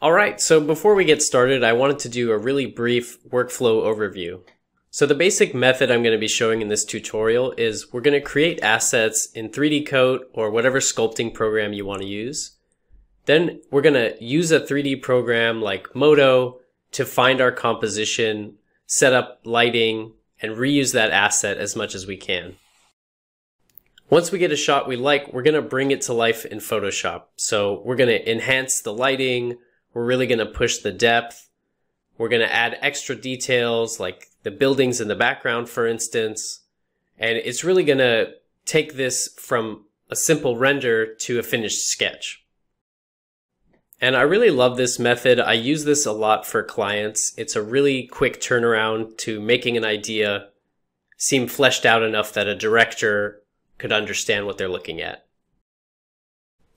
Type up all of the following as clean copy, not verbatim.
Alright, so before we get started, I wanted to do a really brief workflow overview. So the basic method I'm going to be showing in this tutorial is we're going to create assets in 3D Coat or whatever sculpting program you want to use. Then we're going to use a 3D program like Modo to find our composition, set up lighting, and reuse that asset as much as we can. Once we get a shot we like, we're going to bring it to life in Photoshop. So we're going to enhance the lighting. We're really going to push the depth. We're going to add extra details like the buildings in the background, for instance. And it's really going to take this from a simple render to a finished sketch. And I really love this method. I use this a lot for clients. It's a really quick turnaround to making an idea seem fleshed out enough that a director could understand what they're looking at.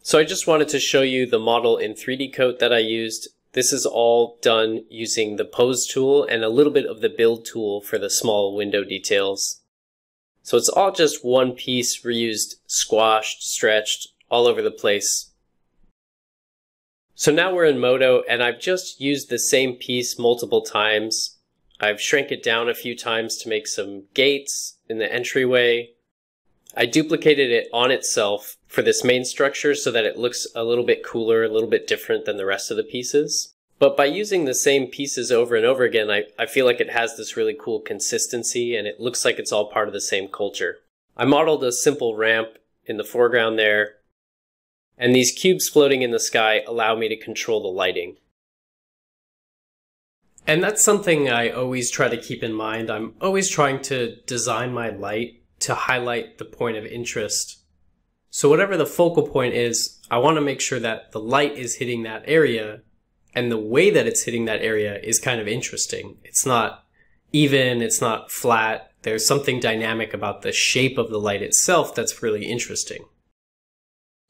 So I just wanted to show you the model in 3D Coat that I used. This is all done using the Pose tool and a little bit of the Build tool for the small window details. So it's all just one piece, reused, squashed, stretched, all over the place. So now we're in Modo and I've just used the same piece multiple times. I've shrank it down a few times to make some gates in the entryway. I duplicated it on itself for this main structure so that it looks a little bit cooler, a little bit different than the rest of the pieces. But by using the same pieces over and over again, I feel like it has this really cool consistency and it looks like it's all part of the same culture. I modeled a simple ramp in the foreground there, and these cubes floating in the sky allow me to control the lighting. And that's something I always try to keep in mind. I'm always trying to design my light to highlight the point of interest. So whatever the focal point is, I want to make sure that the light is hitting that area and the way that it's hitting that area is kind of interesting. It's not even, it's not flat. There's something dynamic about the shape of the light itself that's really interesting.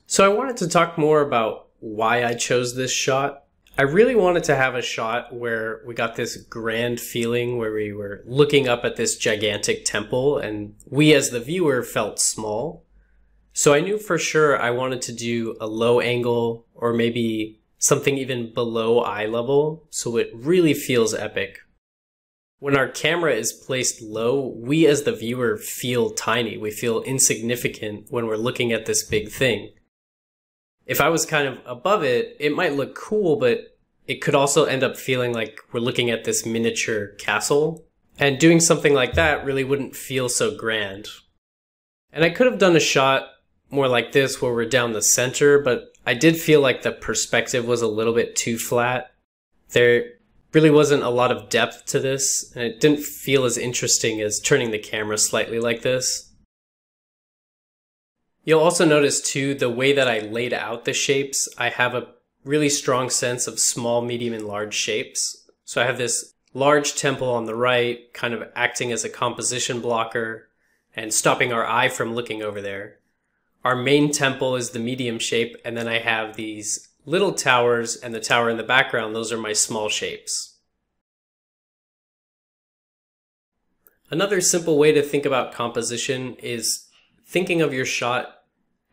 So I wanted to talk more about why I chose this shot. I really wanted to have a shot where we got this grand feeling where we were looking up at this gigantic temple and we as the viewer felt small. So I knew for sure I wanted to do a low angle or maybe something even below eye level so it really feels epic. When our camera is placed low, we as the viewer feel tiny. We feel insignificant when we're looking at this big thing. If I was kind of above it, it might look cool, but it could also end up feeling like we're looking at this miniature castle. And doing something like that really wouldn't feel so grand. And I could have done a shot more like this where we're down the center, but I did feel like the perspective was a little bit too flat. There really wasn't a lot of depth to this, and it didn't feel as interesting as turning the camera slightly like this. You'll also notice too, the way that I laid out the shapes, I have a really strong sense of small, medium, and large shapes. So I have this large temple on the right, kind of acting as a composition blocker and stopping our eye from looking over there. Our main temple is the medium shape, and then I have these little towers and the tower in the background. Those are my small shapes. Another simple way to think about composition is thinking of your shot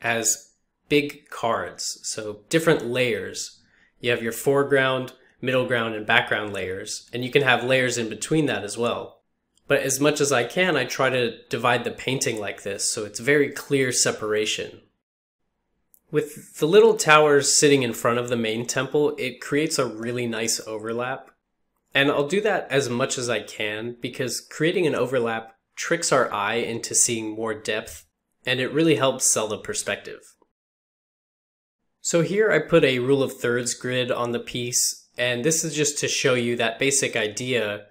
as big cards, so different layers. You have your foreground, middle ground, and background layers, and you can have layers in between that as well. But as much as I can, I try to divide the painting like this, so it's very clear separation. With the little towers sitting in front of the main temple, it creates a really nice overlap. And I'll do that as much as I can because creating an overlap tricks our eye into seeing more depth, and it really helps sell the perspective. So here I put a rule of thirds grid on the piece, and this is just to show you that basic idea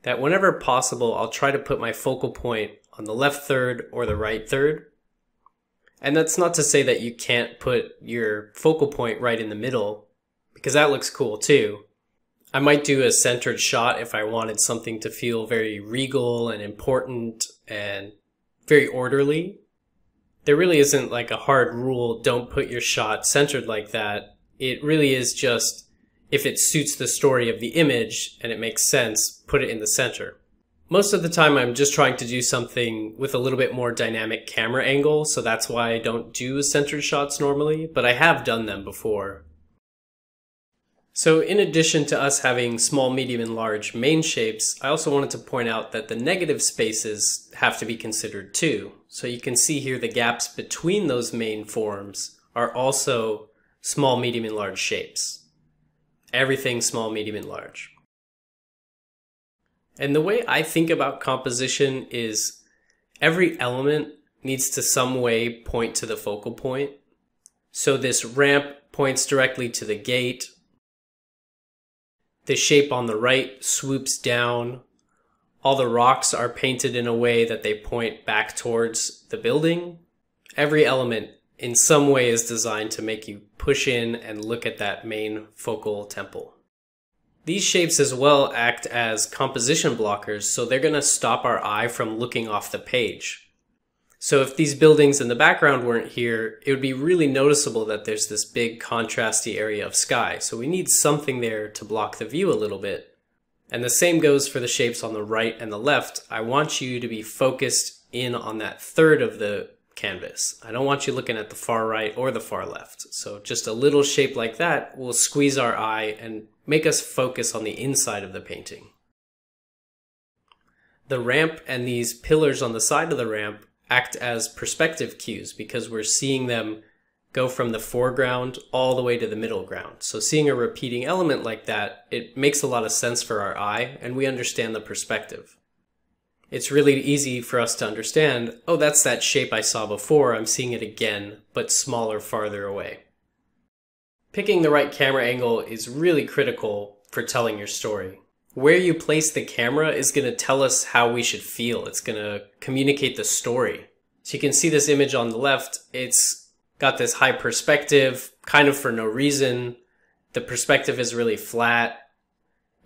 that whenever possible, I'll try to put my focal point on the left third or the right third. And that's not to say that you can't put your focal point right in the middle, because that looks cool too. I might do a centered shot if I wanted something to feel very regal and important and very orderly. There really isn't like a hard rule, don't put your shot centered like that. It really is just, if it suits the story of the image and it makes sense, put it in the center. Most of the time I'm just trying to do something with a little bit more dynamic camera angle, so that's why I don't do centered shots normally, but I have done them before. So in addition to us having small, medium, and large main shapes, I also wanted to point out that the negative spaces have to be considered too. So you can see here the gaps between those main forms are also small, medium, and large shapes. Everything small, medium, and large. And the way I think about composition is every element needs to some way point to the focal point. So this ramp points directly to the gate. The shape on the right swoops down. All the rocks are painted in a way that they point back towards the building. Every element in some way is designed to make you push in and look at that main focal temple. These shapes as well act as composition blockers, so they're going to stop our eye from looking off the page. So if these buildings in the background weren't here, it would be really noticeable that there's this big contrasty area of sky. So we need something there to block the view a little bit. And the same goes for the shapes on the right and the left. I want you to be focused in on that third of the canvas. I don't want you looking at the far right or the far left. So just a little shape like that will squeeze our eye and make us focus on the inside of the painting. The ramp and these pillars on the side of the ramp act as perspective cues because we're seeing them go from the foreground all the way to the middle ground. So seeing a repeating element like that, it makes a lot of sense for our eye and we understand the perspective. It's really easy for us to understand, oh, that's that shape I saw before, I'm seeing it again, but smaller, farther away. Picking the right camera angle is really critical for telling your story. Where you place the camera is going to tell us how we should feel. It's going to communicate the story. So you can see this image on the left. It's got this high perspective, kind of for no reason. The perspective is really flat.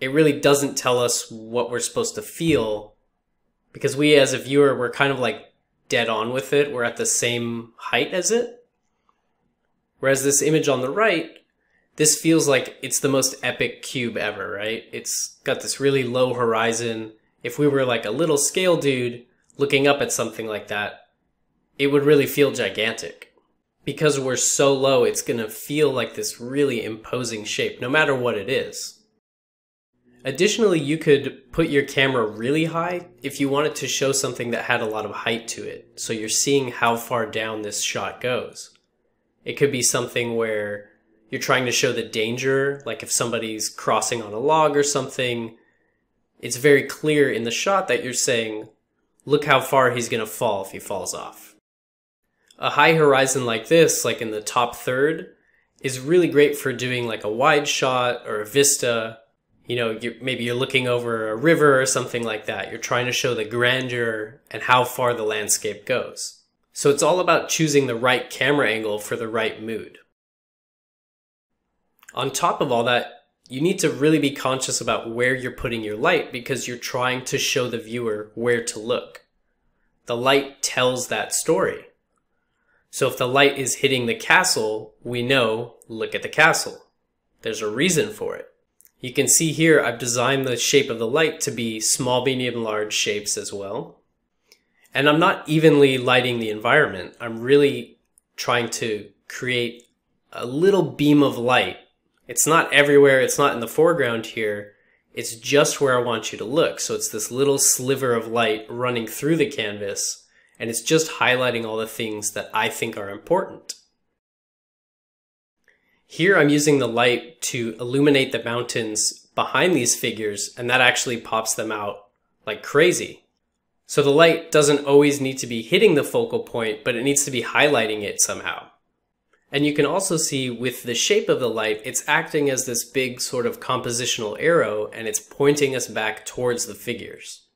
It really doesn't tell us what we're supposed to feel because we as a viewer, we're kind of like dead on with it. We're at the same height as it. Whereas this image on the right, this feels like it's the most epic cube ever, right? It's got this really low horizon. If we were like a little scale dude looking up at something like that, it would really feel gigantic. Because we're so low, it's going to feel like this really imposing shape, no matter what it is. Additionally, you could put your camera really high if you wanted to show something that had a lot of height to it. So you're seeing how far down this shot goes. It could be something where you're trying to show the danger, like if somebody's crossing on a log or something. It's very clear in the shot that you're saying, look how far he's going to fall if he falls off. A high horizon like this, like in the top third, is really great for doing like a wide shot or a vista. You know, maybe you're looking over a river or something like that. You're trying to show the grandeur and how far the landscape goes. So it's all about choosing the right camera angle for the right mood. On top of all that, you need to really be conscious about where you're putting your light because you're trying to show the viewer where to look. The light tells that story. So if the light is hitting the castle, we know, look at the castle. There's a reason for it. You can see here I've designed the shape of the light to be small, medium, large shapes as well. And I'm not evenly lighting the environment. I'm really trying to create a little beam of light. It's not everywhere, it's not in the foreground here, it's just where I want you to look. So it's this little sliver of light running through the canvas, and it's just highlighting all the things that I think are important. Here I'm using the light to illuminate the mountains behind these figures, and that actually pops them out like crazy. So the light doesn't always need to be hitting the focal point, but it needs to be highlighting it somehow. And you can also see with the shape of the light, it's acting as this big sort of compositional arrow, and it's pointing us back towards the figures.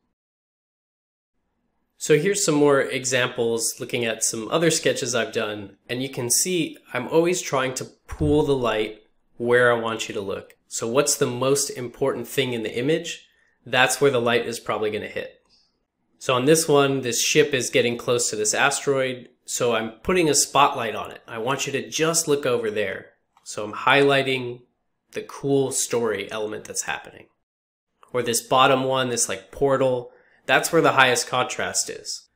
So here's some more examples looking at some other sketches I've done, and you can see I'm always trying to pull the light where I want you to look. So what's the most important thing in the image? That's where the light is probably going to hit. So on this one, this ship is getting close to this asteroid, so I'm putting a spotlight on it. I want you to just look over there. So I'm highlighting the cool story element that's happening. Or this bottom one, this like portal, that's where the highest contrast is.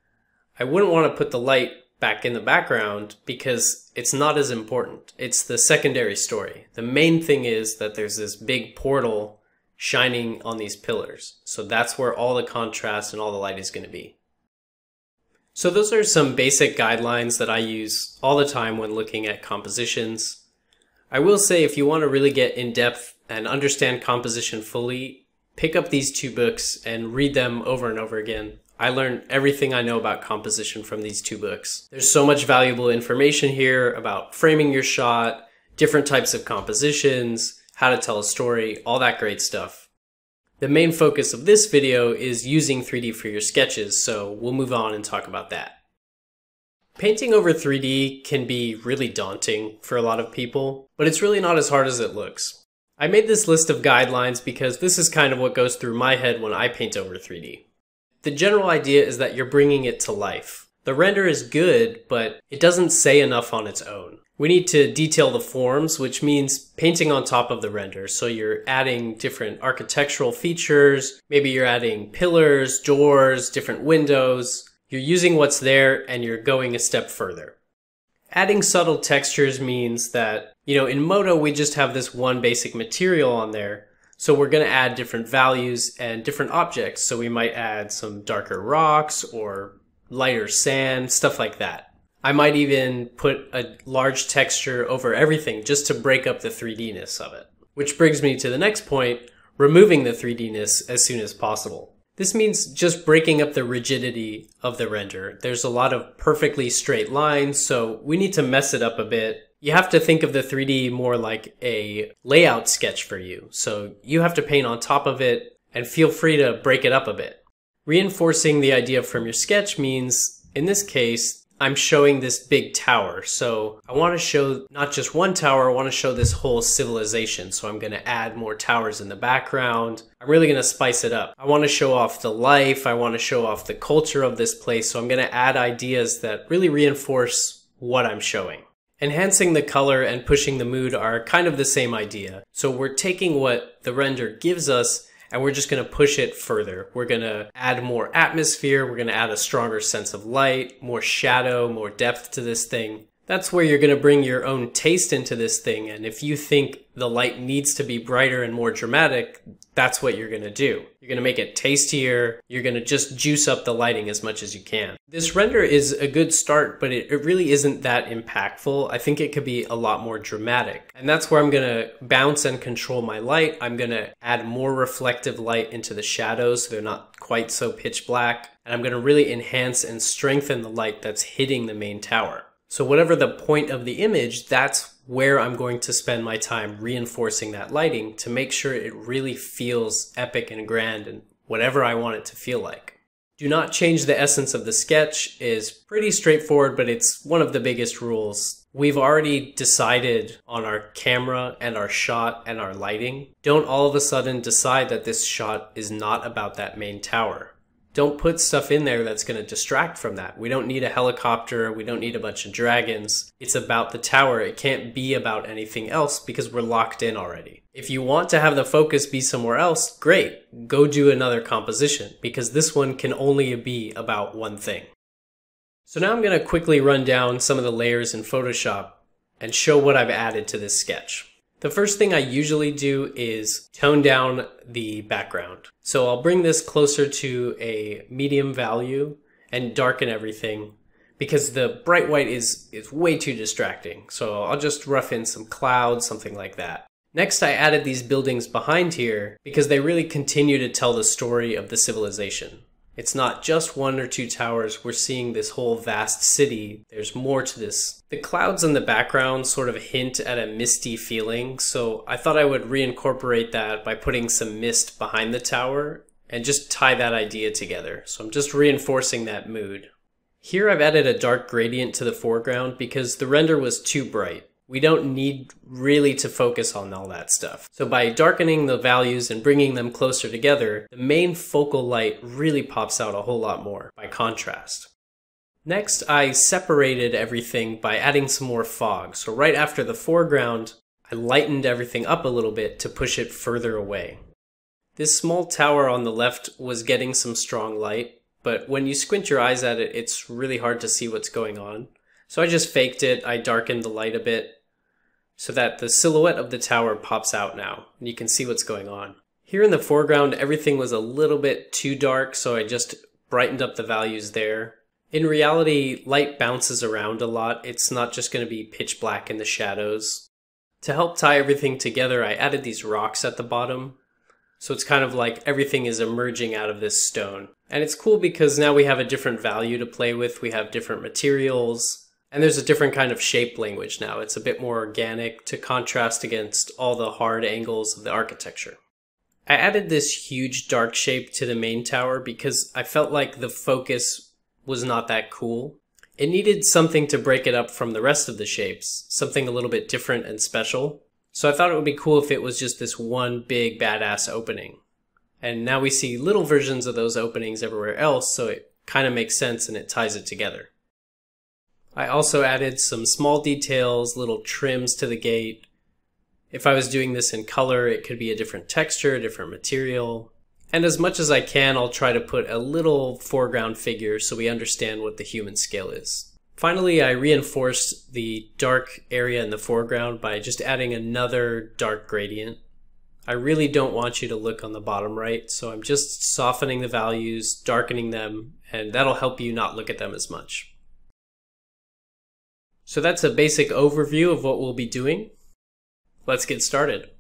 I wouldn't want to put the light back in the background because it's not as important. It's the secondary story. The main thing is that there's this big portal shining on these pillars. So that's where all the contrast and all the light is going to be. So those are some basic guidelines that I use all the time when looking at compositions. I will say if you want to really get in depth and understand composition fully, pick up these two books and read them over and over again. I learned everything I know about composition from these two books. There's so much valuable information here about framing your shot, different types of compositions, how to tell a story, all that great stuff. The main focus of this video is using 3D for your sketches, so we'll move on and talk about that. Painting over 3D can be really daunting for a lot of people, but it's really not as hard as it looks. I made this list of guidelines because this is kind of what goes through my head when I paint over 3D. The general idea is that you're bringing it to life. The render is good, but it doesn't say enough on its own. We need to detail the forms, which means painting on top of the render. So you're adding different architectural features, maybe you're adding pillars, doors, different windows. You're using what's there and you're going a step further. Adding subtle textures means that, in Modo we just have this one basic material on there. So we're going to add different values and different objects. So we might add some darker rocks or lighter sand, stuff like that. I might even put a large texture over everything just to break up the 3D-ness of it. Which brings me to the next point, removing the 3D-ness as soon as possible. This means just breaking up the rigidity of the render. There's a lot of perfectly straight lines, so we need to mess it up a bit. You have to think of the 3D more like a layout sketch for you. So you have to paint on top of it and feel free to break it up a bit. Reinforcing the idea from your sketch means, in this case, I'm showing this big tower. So I want to show not just one tower, I want to show this whole civilization. So I'm going to add more towers in the background. I'm really going to spice it up. I want to show off the life. I want to show off the culture of this place. So I'm going to add ideas that really reinforce what I'm showing. Enhancing the color and pushing the mood are kind of the same idea. So we're taking what the render gives us and we're just going to push it further. We're going to add more atmosphere. We're going to add a stronger sense of light, more shadow, more depth to this thing. That's where you're going to bring your own taste into this thing. And if you think the light needs to be brighter and more dramatic, that's what you're going to do. You're going to make it tastier. You're going to just juice up the lighting as much as you can. This render is a good start, but it really isn't that impactful. I think it could be a lot more dramatic. And that's where I'm going to bounce and control my light. I'm going to add more reflective light into the shadows so they're not quite so pitch black. And I'm going to really enhance and strengthen the light that's hitting the main tower. So whatever the point of the image, that's where I'm going to spend my time reinforcing that lighting to make sure it really feels epic and grand and whatever I want it to feel like. Do not change the essence of the sketch is pretty straightforward, but it's one of the biggest rules. We've already decided on our camera and our shot and our lighting. Don't all of a sudden decide that this shot is not about that main tower. Don't put stuff in there that's going to distract from that. We don't need a helicopter. We don't need a bunch of dragons. It's about the tower. It can't be about anything else because we're locked in already. If you want to have the focus be somewhere else, great. Go do another composition because this one can only be about one thing. So now I'm going to quickly run down some of the layers in Photoshop and show what I've added to this sketch. The first thing I usually do is tone down the background. So I'll bring this closer to a medium value and darken everything because the bright white is way too distracting. So I'll just rough in some clouds, something like that. Next, I added these buildings behind here because they really continue to tell the story of the civilization. It's not just one or two towers, we're seeing this whole vast city. There's more to this. The clouds in the background sort of hint at a misty feeling, so I thought I would reincorporate that by putting some mist behind the tower and just tie that idea together. So I'm just reinforcing that mood. Here I've added a dark gradient to the foreground because the render was too bright. We don't need really to focus on all that stuff. So by darkening the values and bringing them closer together, the main focal light really pops out a whole lot more by contrast. Next, I separated everything by adding some more fog. So right after the foreground, I lightened everything up a little bit to push it further away. This small tower on the left was getting some strong light, but when you squint your eyes at it, it's really hard to see what's going on. So I just faked it. I darkened the light a bit so that the silhouette of the tower pops out now, and you can see what's going on. Here in the foreground, everything was a little bit too dark, so I just brightened up the values there. In reality, light bounces around a lot. It's not just going to be pitch black in the shadows. To help tie everything together, I added these rocks at the bottom. So it's kind of like everything is emerging out of this stone. And it's cool because now we have a different value to play with. We have different materials. And there's a different kind of shape language now. It's a bit more organic to contrast against all the hard angles of the architecture. I added this huge dark shape to the main tower because I felt like the focus was not that cool. It needed something to break it up from the rest of the shapes, something a little bit different and special. So I thought it would be cool if it was just this one big badass opening. And now we see little versions of those openings everywhere else, so it kind of makes sense and it ties it together. I also added some small details, little trims to the gate. If I was doing this in color, it could be a different texture, a different material. And as much as I can, I'll try to put a little foreground figure so we understand what the human scale is. Finally, I reinforced the dark area in the foreground by just adding another dark gradient. I really don't want you to look on the bottom right, so I'm just softening the values, darkening them, and that'll help you not look at them as much. So that's a basic overview of what we'll be doing. Let's get started.